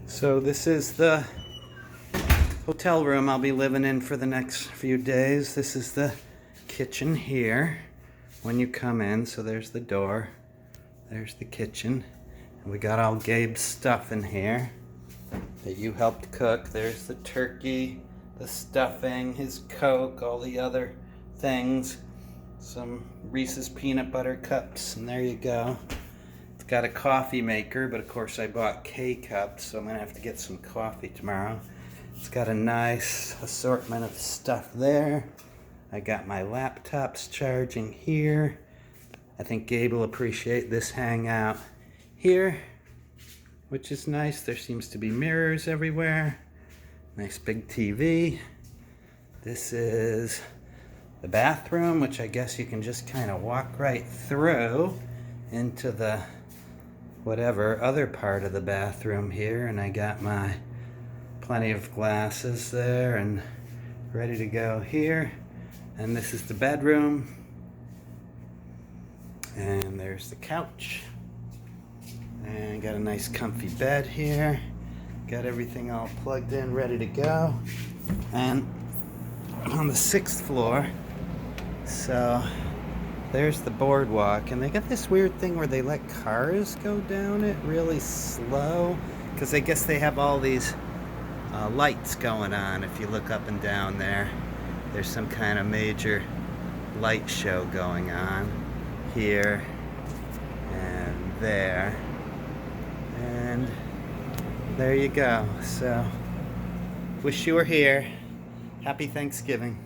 So this is the hotel room I'll be living in for the next few days. This is the kitchen here when you come in. So there's the door, there's the kitchen. And we got all Gabe's stuff in here that you helped cook. There's the turkey, the stuffing, his Coke, all the other things. Some Reese's peanut butter cups, and there you go. It's got a coffee maker, but of course I bought K-cups, so I'm gonna have to get some coffee tomorrow. It's got a nice assortment of stuff there. I got my laptops charging here. I think Gabe will appreciate this hangout here, which is nice. There seems to be mirrors everywhere. Nice big TV. This is the bathroom, which I guess you can just kind of walk right through into the whatever other part of the bathroom here. And I got my plenty of glasses there and ready to go here. And this is the bedroom. And there's the couch. And got a nice comfy bed here. Got everything all plugged in, ready to go. And on the 6th floor, so there's the boardwalk, and they got this weird thing where they let cars go down it really slow, because I guess they have all these lights going on. If you look up and down there, there's some kind of major light show going on here and there, and there you go. So wish you were here. Happy Thanksgiving.